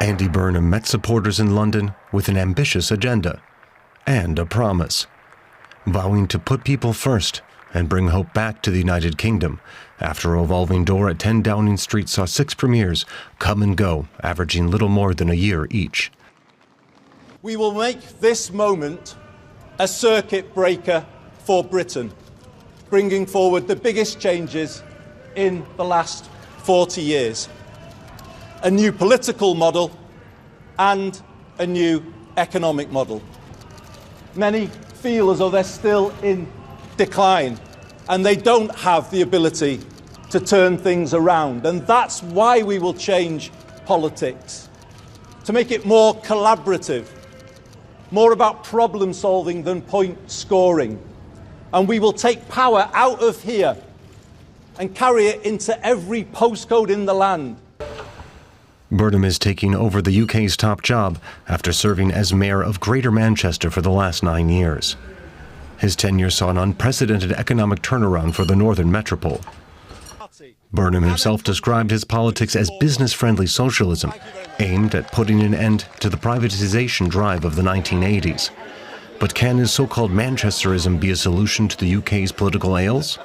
Andy Burnham met supporters in London with an ambitious agenda and a promise, vowing to put people first and bring hope back to the United Kingdom after a revolving door at 10 Downing Street saw 6 premiers come and go, averaging little more than a year each. We will make this moment a circuit breaker for Britain, bringing forward the biggest changes in the last 40 years. A new political model and a new economic model. Many feel as though they're still in decline and they don't have the ability to turn things around. And that's why we will change politics, to make it more collaborative, more about problem solving than point scoring. And we will take power out of here and carry it into every postcode in the land. Burnham is taking over the UK's top job after serving as mayor of Greater Manchester for the last 9 years. His tenure saw an unprecedented economic turnaround for the northern metropole. Burnham himself described his politics as business-friendly socialism, aimed at putting an end to the privatization drive of the 1980s. But can his so-called Manchesterism be a solution to the UK's political ails?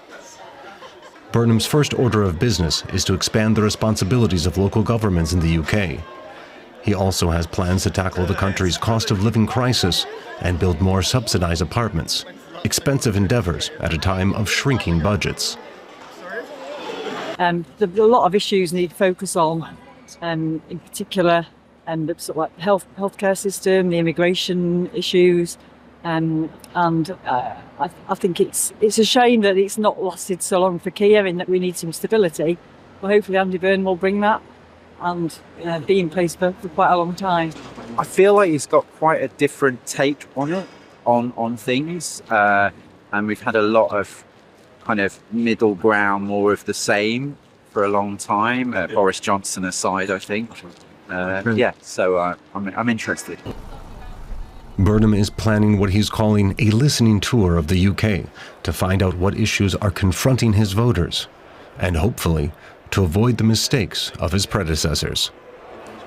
Burnham's first order of business is to expand the responsibilities of local governments in the UK. He also has plans to tackle the country's cost of living crisis and build more subsidized apartments, expensive endeavors at a time of shrinking budgets. There are a lot of issues need to focus on, in particular, the sort of like healthcare system, the immigration issues, and I think it's a shame that it's not lasted so long for Keir, in that we need some stability. But hopefully Andy Burnham will bring that and be in place for quite a long time. I feel like he's got quite a different take on it, on things, and we've had a lot of kind of middle ground, more of the same for a long time. Boris Johnson aside, I think. So I'm interested. Burnham is planning what he's calling a listening tour of the UK to find out what issues are confronting his voters and hopefully to avoid the mistakes of his predecessors.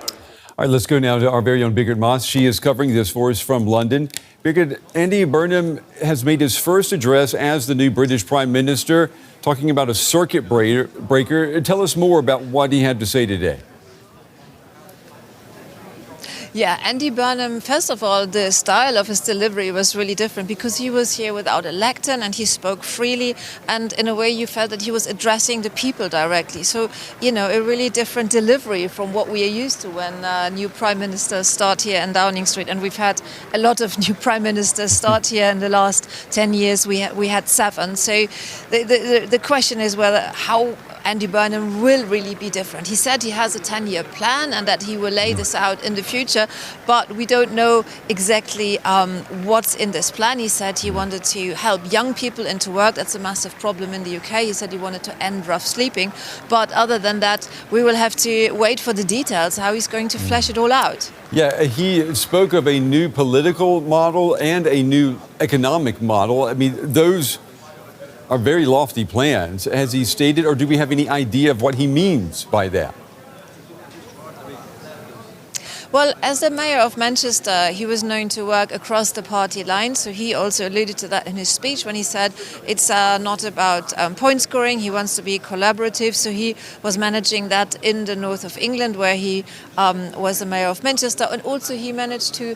All right, let's go now to our very own Birgit Maaß. She is covering this for us from London. Birgit, Andy Burnham has made his first address as the new British Prime Minister, talking about a circuit breaker. Tell us more about what he had to say today. Yeah, Andy Burnham, first of all, the style of his delivery was really different because he was here without a lectern and he spoke freely, and in a way you felt that he was addressing the people directly. So, a really different delivery from what we are used to when new prime ministers start here in Downing Street. And we've had a lot of new prime ministers start here in the last 10 years. We had 7. So the question is how Andy Burnham will really be different. He said he has a 10-year plan and that he will lay this out in the future, but we don't know exactly what's in this plan. He said he wanted to help young people into work. That's a massive problem in the UK. He said he wanted to end rough sleeping. But other than that, we will have to wait for the details, how he's going to flesh it all out. Yeah, he spoke of a new political model and a new economic model. I mean, those are very lofty plans. Has he stated, or do we have any idea of what he means by that? Well, as the mayor of Manchester, he was known to work across the party line. So he also alluded to that in his speech when he said it's not about point scoring. He wants to be collaborative. So he was managing that in the north of England, where he was the mayor of Manchester. And also he managed to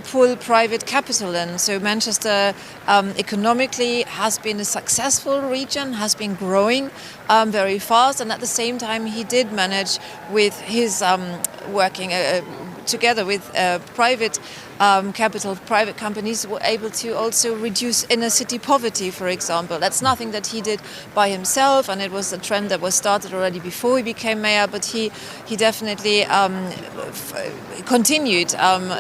pull private capital in. So Manchester economically has been a successful region, has been growing very fast. And at the same time, he did manage with his working together with private capital, private companies were able to also reduce inner city poverty, for example. That's nothing that he did by himself, and it was a trend that was started already before he became mayor, but he definitely continued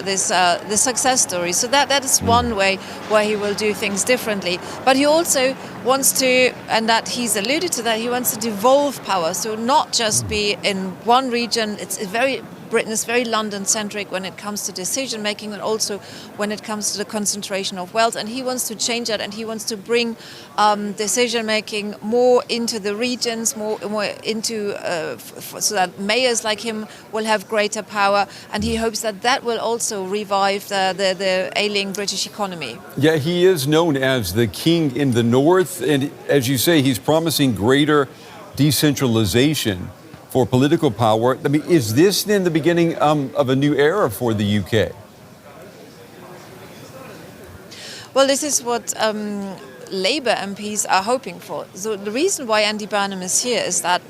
this success story. So that is one way where he will do things differently. But he also wants to, and that he's alluded to that, he wants to devolve power, so not just be in one region. It's a very Britain is very London-centric when it comes to decision-making and also when it comes to the concentration of wealth. And he wants to change that, and he wants to bring decision-making more into the regions, more into so that mayors like him will have greater power. And he hopes that that will also revive the ailing British economy. Yeah, he is known as the king in the north. And as you say, he's promising greater decentralization for political power. I mean, is this then the beginning of a new era for the UK? Well, this is what Labour MPs are hoping for. So the reason why Andy Burnham is here is that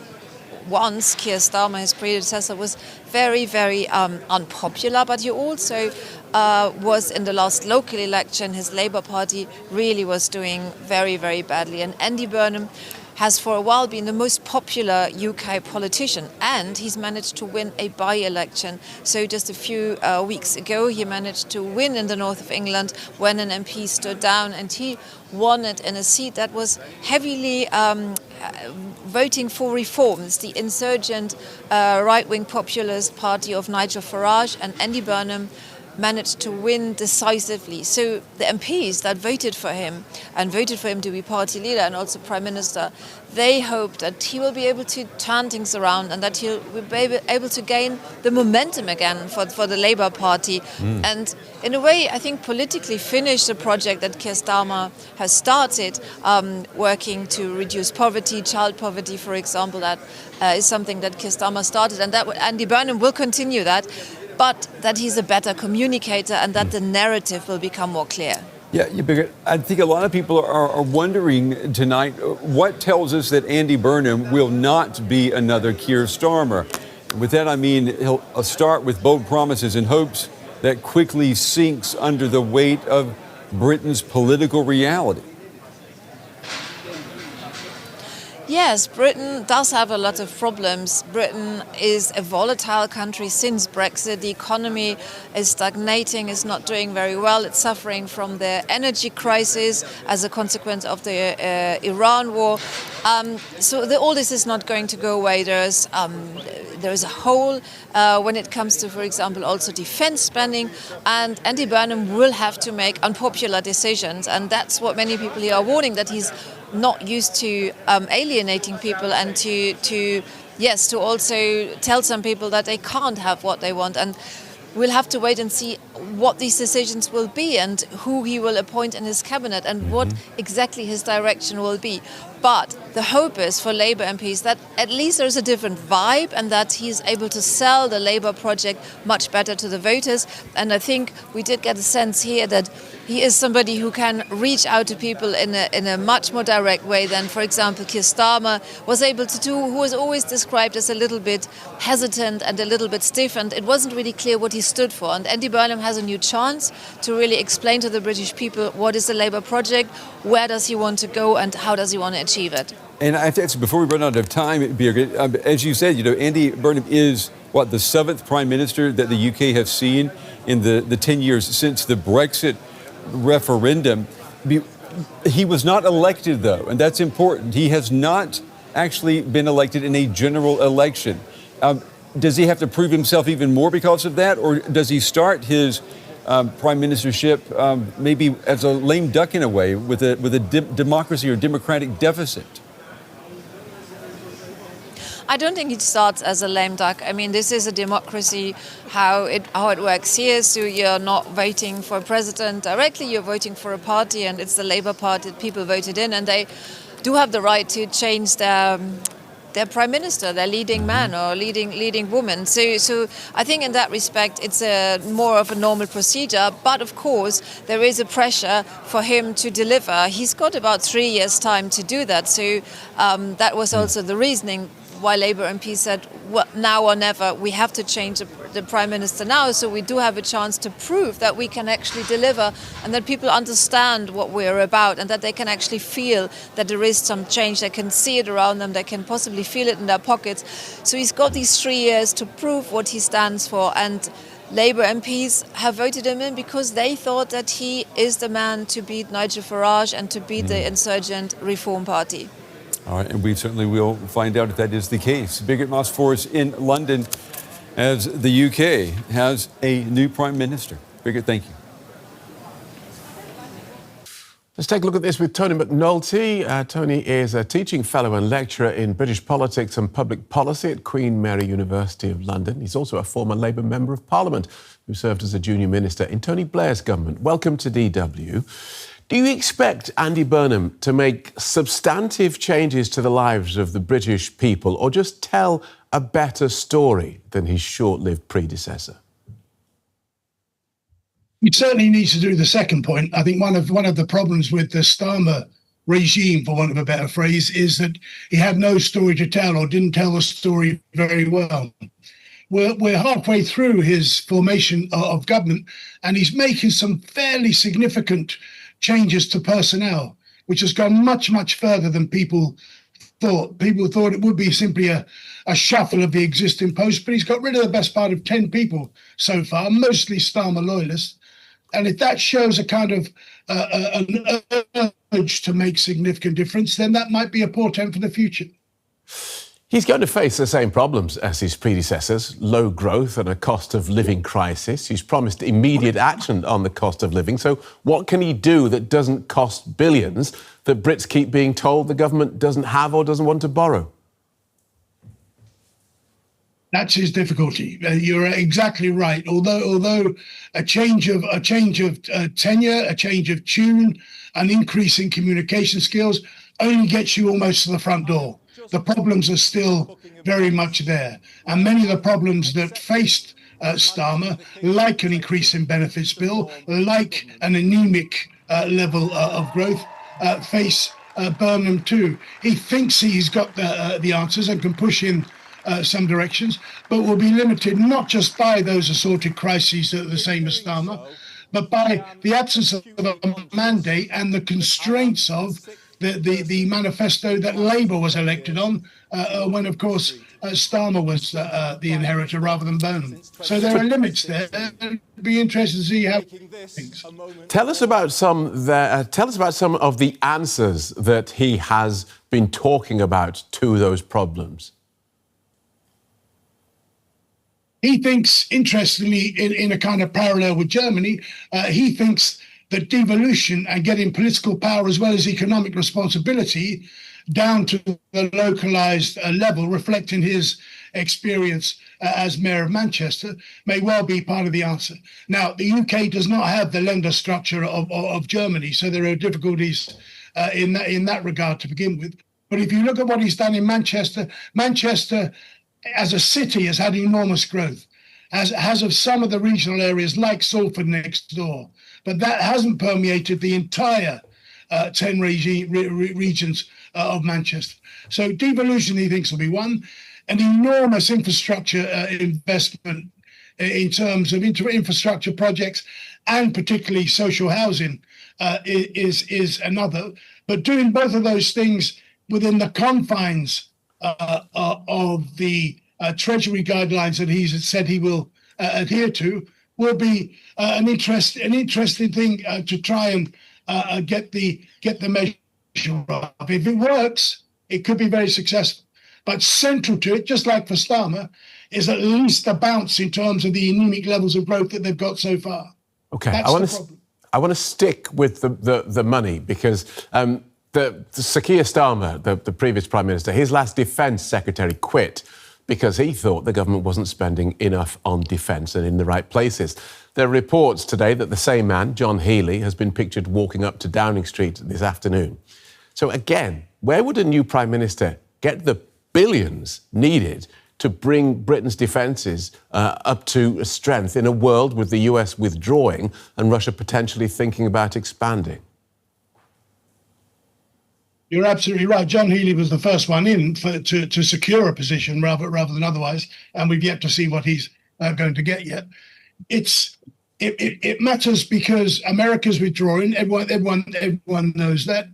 once Keir Starmer, his predecessor, was very, very unpopular, but he also was in the last local election, his Labour Party really was doing very, very badly. And Andy Burnham has for a while been the most popular UK politician, and he's managed to win a by-election. So just a few weeks ago, he managed to win in the north of England when an MP stood down, and he won it in a seat that was heavily voting for reforms. The insurgent right-wing populist party of Nigel Farage and Andy Burnham managed to win decisively. So the MPs that voted for him and voted for him to be party leader and also prime minister, they hope that he will be able to turn things around and that he'll be able to gain the momentum again for the Labour Party. And in a way, I think politically finish the project that Keir Starmer has started, working to reduce poverty, child poverty, for example. That is something that Keir Starmer started, and that Andy Burnham will continue that. But that he's a better communicator and that the narrative will become more clear. Yeah, Birgit, I think a lot of people are wondering tonight, what tells us that Andy Burnham will not be another Keir Starmer? With that, I mean, he'll start with bold promises and hopes that quickly sinks under the weight of Britain's political reality. Yes, Britain does have a lot of problems. Britain is a volatile country since Brexit. The economy is stagnating, is not doing very well. It's suffering from the energy crisis as a consequence of the Iran war. All this is not going to go away. There is a hole when it comes to, for example, also defense spending. And Andy Burnham will have to make unpopular decisions. And that's what many people here are warning, that he's not used to alienating people and to also tell some people that they can't have what they want. And we'll have to wait and see what these decisions will be and who he will appoint in his cabinet and what exactly his direction will be. But the hope is for Labour MPs that at least there's a different vibe and that he's able to sell the Labour project much better to the voters. And I think we did get a sense here that he is somebody who can reach out to people in a much more direct way than, for example, Keir Starmer was able to do, who was always described as a little bit hesitant and a little bit stiff, and it wasn't really clear what he stood for. And Andy Burnham has a new chance to really explain to the British people what is the Labour project, where does he want to go, and how does he want to achieve it. And I think before we run out of time, Birgit, as you said, Andy Burnham is, the 7th Prime Minister that the UK has seen in the 10 years since the Brexit referendum. He was not elected, though, and that's important. He has not actually been elected in a general election. Does he have to prove himself even more because of that, or does he start his prime ministership maybe as a lame duck in a way, with a democracy or democratic deficit? I don't think it starts as a lame duck. I mean, this is a democracy, how it works here. So you're not voting for a president directly, you're voting for a party, and it's the Labour Party that people voted in, and they do have the right to change their prime minister, their leading man or leading woman. So I think in that respect, it's more of a normal procedure. But of course, there is a pressure for him to deliver. He's got about 3 years' time to do that. So that was also the reasoning why Labour MP said, well, now or never, we have to change the Prime Minister now, so we do have a chance to prove that we can actually deliver and that people understand what we're about and that they can actually feel that there is some change. They can see it around them, they can possibly feel it in their pockets. So he's got these 3 years to prove what he stands for, and Labour MPs have voted him in because they thought that he is the man to beat Nigel Farage and to beat the insurgent Reform Party. All right, and we certainly will find out if that is the case. Birgit Maaß for us in London. as the UK has a new Prime Minister. Birgit, thank you. Let's take a look at this with Tony McNulty. Tony is a teaching fellow and lecturer in British politics and public policy at Queen Mary University of London. He's also a former Labour Member of Parliament who served as a junior minister in Tony Blair's government. Welcome to DW. Do you expect Andy Burnham to make substantive changes to the lives of the British people, or just tell a better story than his short-lived predecessor? He certainly needs to do the second point. I think one of the problems with the Starmer regime, for want of a better phrase, is that he had no story to tell, or didn't tell the story very well. We're halfway through his formation of government, and he's making some fairly significant changes to personnel, which has gone much, much further than people thought. People thought it would be simply a shuffle of the existing posts, but he's got rid of the best part of 10 people so far, mostly Starmer loyalists. And if that shows a kind of an urge to make significant difference, then that might be a portent for the future. He's going to face the same problems as his predecessors, low growth and a cost of living crisis. He's promised immediate action on the cost of living. So what can he do that doesn't cost billions that Brits keep being told the government doesn't have or doesn't want to borrow? That's his difficulty. You're exactly right. Although a change of tenure, a change of tune, an increase in communication skills only gets you almost to the front door. The problems are still very much there, and many of the problems that faced Starmer, like an increase in benefits bill, like an anemic level of growth, face Burnham too. He thinks he's got the answers and can push in some directions, but will be limited not just by those assorted crises that are the same as Starmer, but by the absence of a mandate and the constraints of the manifesto that Labour was elected on, when, of course, Starmer was the inheritor rather than Burnham. So there are limits there. It'd be interesting to see how things. Tell us about some of the answers that he has been talking about to those problems. He thinks, interestingly, in a kind of parallel with Germany, he thinks that devolution and getting political power as well as economic responsibility down to the localised level, reflecting his experience as Mayor of Manchester, may well be part of the answer. Now, the UK does not have the lender structure of Germany, so there are difficulties in that regard to begin with. But if you look at what he's done in Manchester, Manchester as a city has had enormous growth, has of some of the regional areas like Salford next door, but that hasn't permeated the entire 10 regions of Manchester. So devolution, he thinks, will be one. An enormous infrastructure investment in terms of infrastructure projects, and particularly social housing, is another. But doing both of those things within the confines of the Treasury guidelines that he's said he will adhere to will be an interesting thing to try and get the measure up. If it works, it could be very successful. But central to it, just like for Starmer, is at least a bounce in terms of the anemic levels of growth that they've got so far. Okay, That's the problem. I want to stick with the money, because the Keir Starmer, the previous Prime Minister, his last Defence Secretary quit because he thought the government wasn't spending enough on defence and in the right places. There are reports today that the same man, John Healey, has been pictured walking up to Downing Street this afternoon. So again, where would a new Prime Minister get the billions needed to bring Britain's defences up to strength in a world with the US withdrawing and Russia potentially thinking about expanding? You're absolutely right. John Healey was the first one in to secure a position rather than otherwise, and we've yet to see what he's going to get yet. It matters because America's withdrawing. Everyone knows that.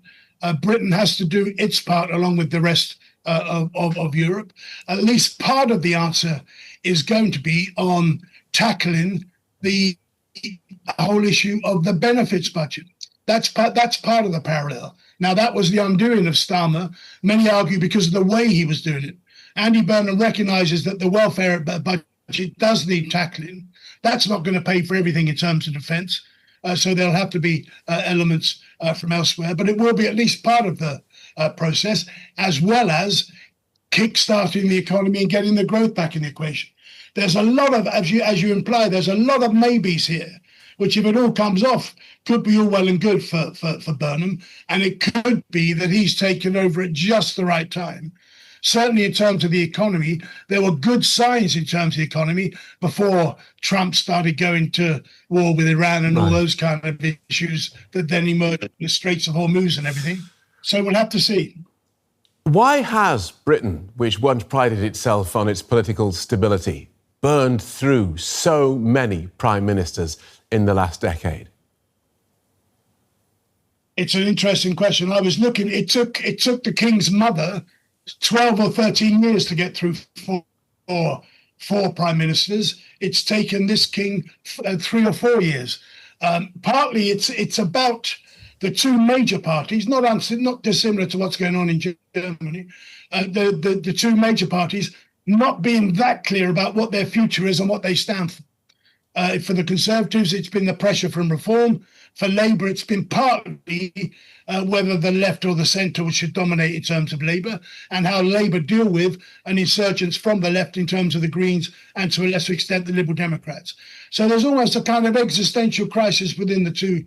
Britain has to do its part along with the rest of Europe. At least part of the answer is going to be on tackling the whole issue of the benefits budget. That's part of the parallel. Now, that was the undoing of Starmer. Many argue because of the way he was doing it. Andy Burnham recognises that the welfare budget budget does need tackling. That's not going to pay for everything in terms of defence. So there'll have to be elements from elsewhere, but it will be at least part of the process, as well as kick-starting the economy and getting the growth back in the equation. There's a lot of, as you imply, there's a lot of maybes here, which if it all comes off, could be all well and good for Burnham. And it could be that he's taken over at just the right time. Certainly in terms of the economy, there were good signs in terms of the economy before Trump started going to war with Iran and all those kind of issues that then emerged, the Straits of Hormuz and everything. So we'll have to see. Why has Britain, which once prided itself on its political stability, burned through so many prime ministers in the last decade? It's an interesting question. I was looking, it took the King's mother 12 or 13 years to get through four prime ministers. It's taken this king 3 or 4 years. Partly it's about the two major parties, not dissimilar to what's going on in Germany, the two major parties not being that clear about what their future is and what they stand for. For the Conservatives, it's been the pressure from reform. For Labour, it's been partly whether the left or the centre should dominate in terms of Labour, and how Labour deal with an insurgence from the left in terms of the Greens and to a lesser extent the Liberal Democrats. So there's almost a kind of existential crisis within the two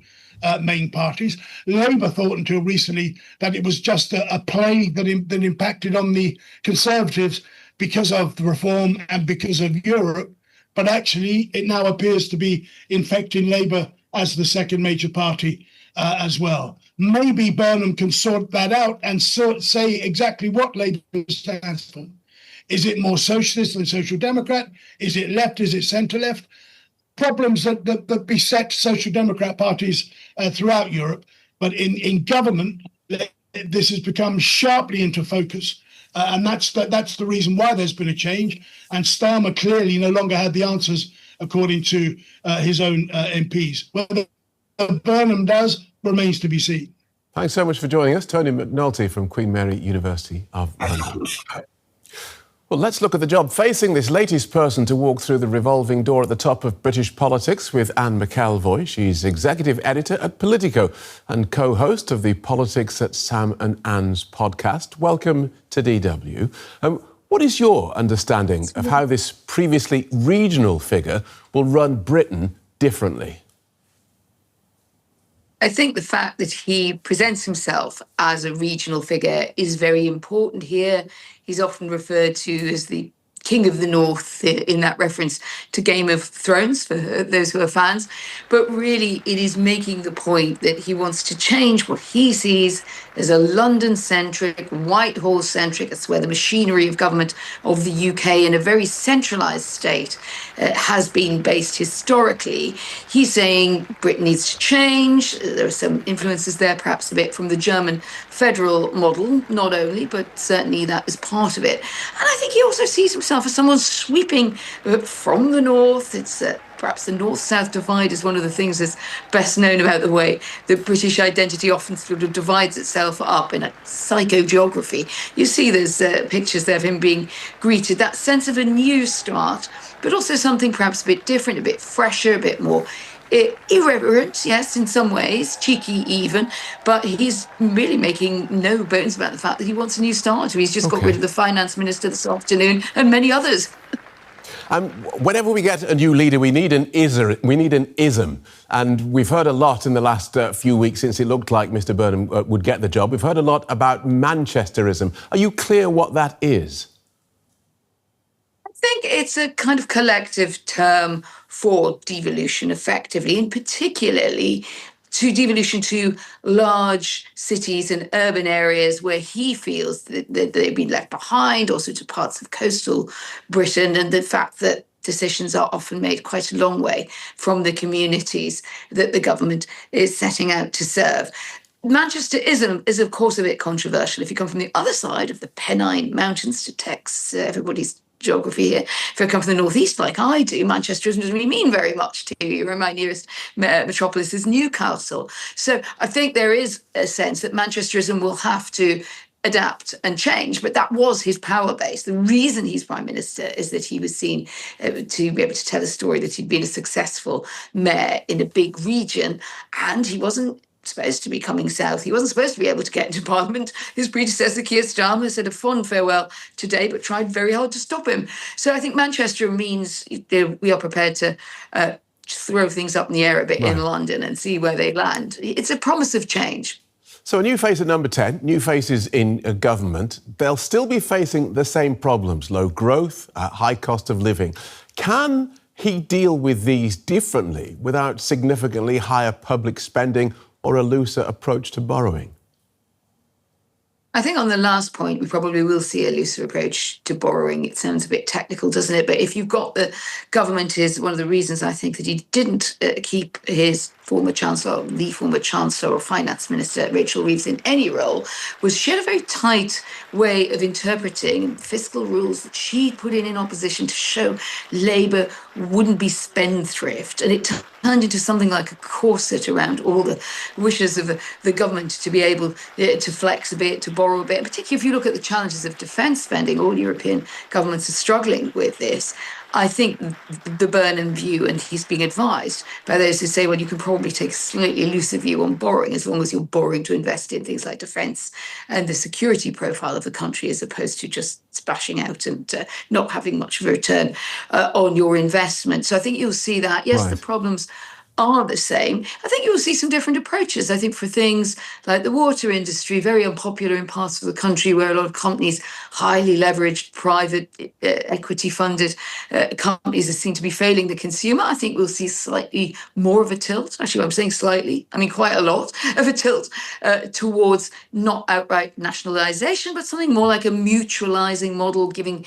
main parties. Labour thought until recently that it was just a play that impacted on the Conservatives because of the reform and because of Europe. But actually, it now appears to be infecting Labour as the second major party as well. Maybe Burnham can sort that out and say exactly what Labour stands for. Is it more socialist than social democrat? Is it left? Is it centre-left? Problems that beset social democrat parties throughout Europe. But in government, this has become sharply into focus. And that's the reason why there's been a change. And Starmer clearly no longer had the answers, according to his own MPs. Whether Burnham does remains to be seen. Thanks so much for joining us. Tony McNulty from Queen Mary University of London. Well, let's look at the job facing this latest person to walk through the revolving door at the top of British politics with Anne McElvoy. She's executive editor at Politico and co-host of the Politics at Sam and Anne's podcast. Welcome to DW. What is your understanding of how this previously regional figure will run Britain differently? I think the fact that he presents himself as a regional figure is very important here. He's often referred to as the King of the North in that reference to Game of Thrones for those who are fans. But really, it is making the point that he wants to change what he sees as a London-centric, Whitehall-centric, that's where the machinery of government of the UK in a very centralised state has been based historically. He's saying Britain needs to change. There are some influences there, perhaps a bit from the German federal model, not only, but certainly that is part of it. And I think he also sees himself as someone sweeping from the north. It's perhaps the north-south divide is one of the things that's best known about the way that British identity often sort of divides itself up in a psychogeography. You see there's pictures there of him being greeted, that sense of a new start, but also something perhaps a bit different, a bit fresher, a bit more irreverent, yes, in some ways, cheeky even, but he's really making no bones about the fact that he wants a new start. He's just got rid of the finance minister this afternoon and many others. Whenever we get a new leader, we need an ism. And we've heard a lot in the last few weeks since it looked like Mr. Burnham would get the job. We've heard a lot about Manchesterism. Are you clear what that is? I think it's a kind of collective term for devolution, effectively, and particularly to devolution to large cities and urban areas where he feels that they've been left behind, also to parts of coastal Britain, and the fact that decisions are often made quite a long way from the communities that the government is setting out to serve. Manchesterism is, of course, a bit controversial. If you come from the other side of the Pennine Mountains, to text everybody's geography here. If I come from the northeast like I do, Manchesterism doesn't really mean very much to you. My nearest metropolis is Newcastle. So I think there is a sense that Manchesterism will have to adapt and change, but that was his power base. The reason he's prime minister is that he was seen to be able to tell a story that he'd been a successful mayor in a big region, and he wasn't supposed to be coming south. He wasn't supposed to be able to get into Parliament. His predecessor, Keir Starmer, said a fond farewell today, but tried very hard to stop him. So I think Manchester means we are prepared to throw things up in the air a bit in London and see where they land. It's a promise of change. So a new face at number 10, new faces in government. They'll still be facing the same problems, low growth, high cost of living. Can he deal with these differently without significantly higher public spending or a looser approach to borrowing? I think on the last point, we probably will see a looser approach to borrowing. It sounds a bit technical, doesn't it? But if you've got the government, is one of the reasons I think that he didn't keep his former Chancellor, the former Chancellor or Finance Minister, Rachel Reeves, in any role, was she had a very tight way of interpreting fiscal rules that she put in opposition to show Labour wouldn't be spendthrift. And it turned into something like a corset around all the wishes of the government to be able to flex a bit, to borrow a bit. And particularly if you look at the challenges of defence spending, all European governments are struggling with this. I think the Burnham view, and he's being advised by those who say, well, you can probably take a slightly looser view on borrowing as long as you're borrowing to invest in things like defence and the security profile of the country, as opposed to just splashing out and not having much of a return on your investment. So I think you'll see that. Yes, the problems are the same. I think you'll see some different approaches. I think for things like the water industry, very unpopular in parts of the country where a lot of companies, highly leveraged, private equity funded companies, are seen to be failing the consumer. I think we'll see slightly more of a tilt. Actually, I'm saying slightly, I mean quite a lot of a tilt towards not outright nationalisation, but something more like a mutualising model, giving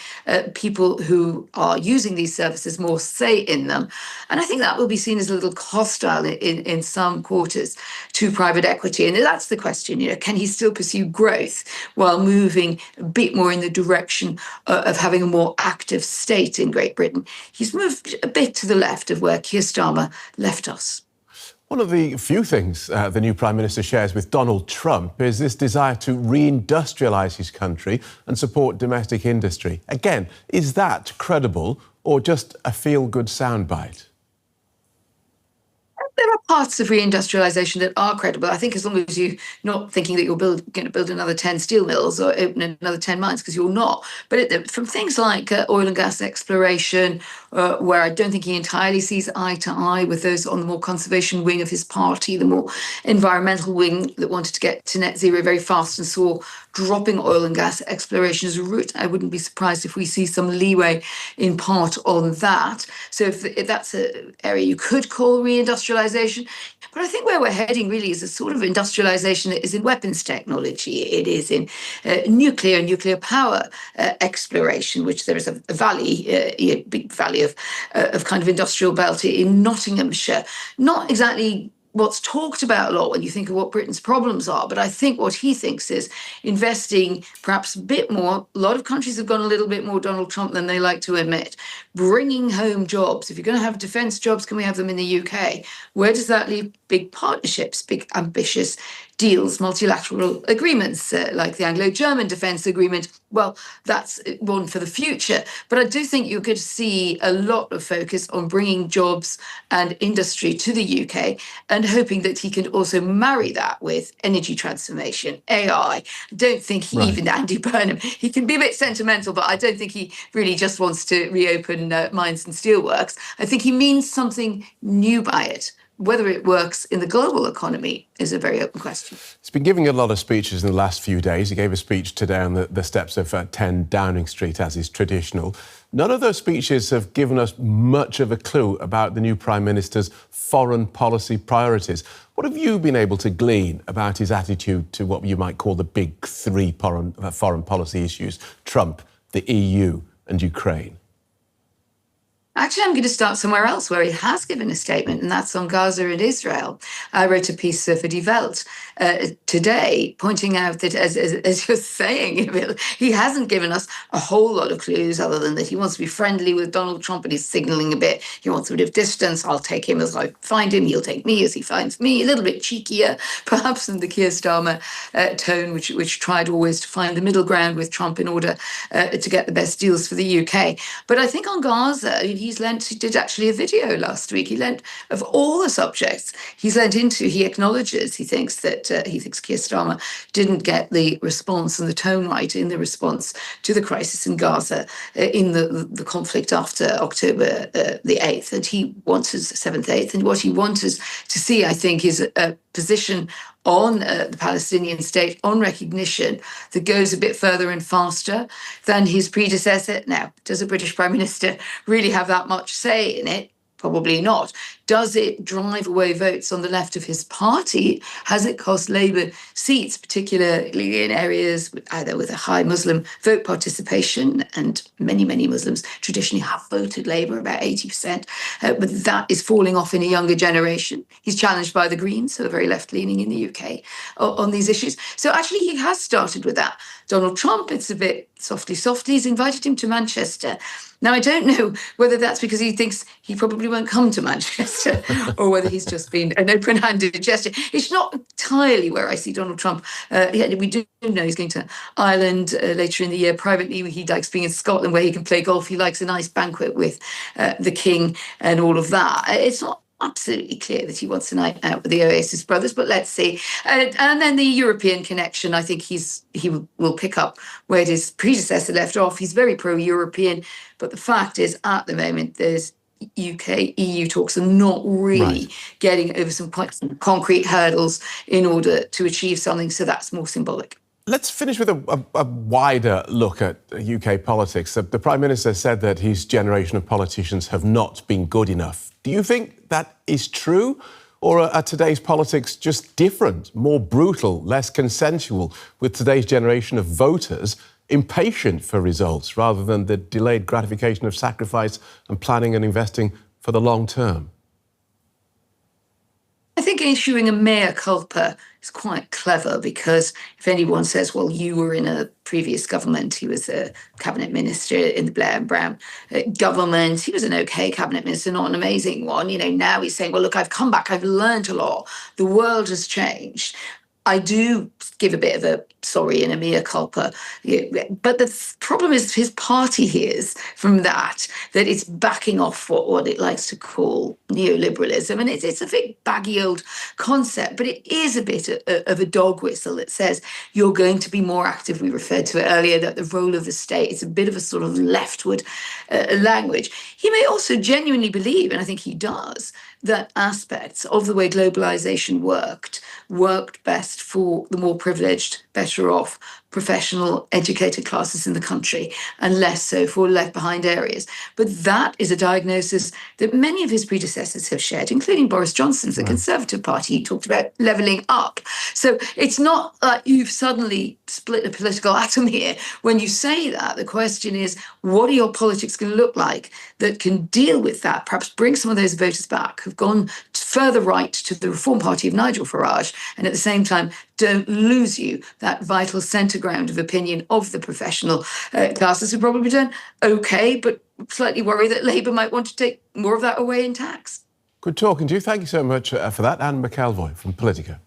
people who are using these services more say in them. And I think that will be seen as a little hostile in some quarters to private equity. And that's the question, can he still pursue growth while moving a bit more in the direction of having a more active state in Great Britain? He's moved a bit to the left of where Keir Starmer left us. One of the few things the new Prime Minister shares with Donald Trump is this desire to reindustrialise his country and support domestic industry. Again, is that credible or just a feel-good soundbite? There are parts of reindustrialisation that are credible. I think as long as you're not thinking that you're going to build another 10 steel mills or open another 10 mines, because you're not. But from things like oil and gas exploration, where I don't think he entirely sees eye to eye with those on the more conservation wing of his party, the more environmental wing that wanted to get to net zero very fast and saw dropping oil and gas exploration as a route. I wouldn't be surprised if we see some leeway in part on that. So if that's an area you could call reindustrialisation. But I think where we're heading really is a sort of industrialisation that is in weapons technology. It is in nuclear power exploration, which there is a valley, big valley of kind of industrial belt in Nottinghamshire. Not exactly what's talked about a lot when you think of what Britain's problems are. But I think what he thinks is investing perhaps a bit more. A lot of countries have gone a little bit more Donald Trump than they like to admit. Bringing home jobs. If you're going to have defence jobs, can we have them in the UK? Where does that leave big partnerships, big ambitious deals, multilateral agreements like the Anglo-German Defence Agreement? Well, that's one for the future. But I do think you could see a lot of focus on bringing jobs and industry to the UK and hoping that he can also marry that with energy transformation, AI. I don't think even Andy Burnham, he can be a bit sentimental, but I don't think he really just wants to reopen mines and steelworks. I think he means something new by it. Whether it works in the global economy is a very open question. He's been giving a lot of speeches in the last few days. He gave a speech today on the steps of 10 Downing Street, as is traditional. None of those speeches have given us much of a clue about the new Prime Minister's foreign policy priorities. What have you been able to glean about his attitude to what you might call the big three foreign policy issues: Trump, the EU and Ukraine? Actually, I'm going to start somewhere else where he has given a statement, and that's on Gaza and Israel. I wrote a piece for Die Welt today pointing out that, as you're saying, he hasn't given us a whole lot of clues other than that he wants to be friendly with Donald Trump and he's signaling a bit. He wants a bit of distance. I'll take him as I find him. He'll take me as he finds me. A little bit cheekier, perhaps, than the Keir Starmer tone, which tried always to find the middle ground with Trump in order to get the best deals for the UK. But I think on Gaza, he did actually a video last week. He lent, of all the subjects he's lent into, he acknowledges he thinks Keir Starmer didn't get the response and the tone right in the response to the crisis in Gaza in the conflict after October the 8th. And he wants his 7th, 8th. And what he wants us to see, I think, is a position on the Palestinian state, on recognition, that goes a bit further and faster than his predecessor. Now, does a British Prime Minister really have that much say in it? Probably not. Does it drive away votes on the left of his party? Has it cost Labour seats, particularly in areas either with a high Muslim vote participation? And many, many Muslims traditionally have voted Labour, about 80%, but that is falling off in a younger generation. He's challenged by the Greens, who are very left-leaning in the UK, on these issues. So actually he has started with that. Donald Trump, it's a bit softly. He's invited him to Manchester. Now, I don't know whether that's because he thinks he probably won't come to Manchester or whether he's just been an open-handed gesture. It's not entirely where I see Donald Trump. We do know he's going to Ireland later in the year. Privately, he likes being in Scotland where he can play golf. He likes a nice banquet with the King and all of that. It's not absolutely clear that he wants a night out with the Oasis brothers, but let's see. And then the European connection, I think he will pick up where his predecessor left off. He's very pro-European, but the fact is, at the moment, there's UK-EU talks are not really getting over some quite concrete hurdles in order to achieve something, so that's more symbolic. Let's finish with a wider look at UK politics. The Prime Minister said that his generation of politicians have not been good enough. Do you think that is true? Or are today's politics just different, more brutal, less consensual, with today's generation of voters impatient for results rather than the delayed gratification of sacrifice and planning and investing for the long term? I think issuing a mea culpa is quite clever, because if anyone says, well, you were in a previous government, he was a cabinet minister in the Blair and Brown government, he was an okay cabinet minister, not an amazing one. Now he's saying, well, look, I've come back, I've learned a lot, the world has changed. I do give a bit of a sorry and a mea culpa. But the problem is his party hears from that it's backing off what it likes to call neoliberalism. And it's a big baggy old concept, but it is a bit of a dog whistle that says you're going to be more active. We referred to it earlier, that the role of the state is a bit of a sort of leftward language. He may also genuinely believe, and I think he does, that aspects of the way globalization worked best for the more privileged, better off, professional, educated classes in the country, and less so for left behind areas. But that is a diagnosis that many of his predecessors have shared, including Boris Johnson's, the Conservative Party. He talked about levelling up. So it's not like you've suddenly split a political atom here. When you say that, the question is, what are your politics going to look like that can deal with that, perhaps bring some of those voters back who've gone further right to the Reform Party of Nigel Farage, and at the same time don't lose you that vital centre ground of opinion of the professional classes who probably done okay, but slightly worry that Labour might want to take more of that away in tax. Good talking to you. Thank you so much for that. Anne McElvoy from Politico.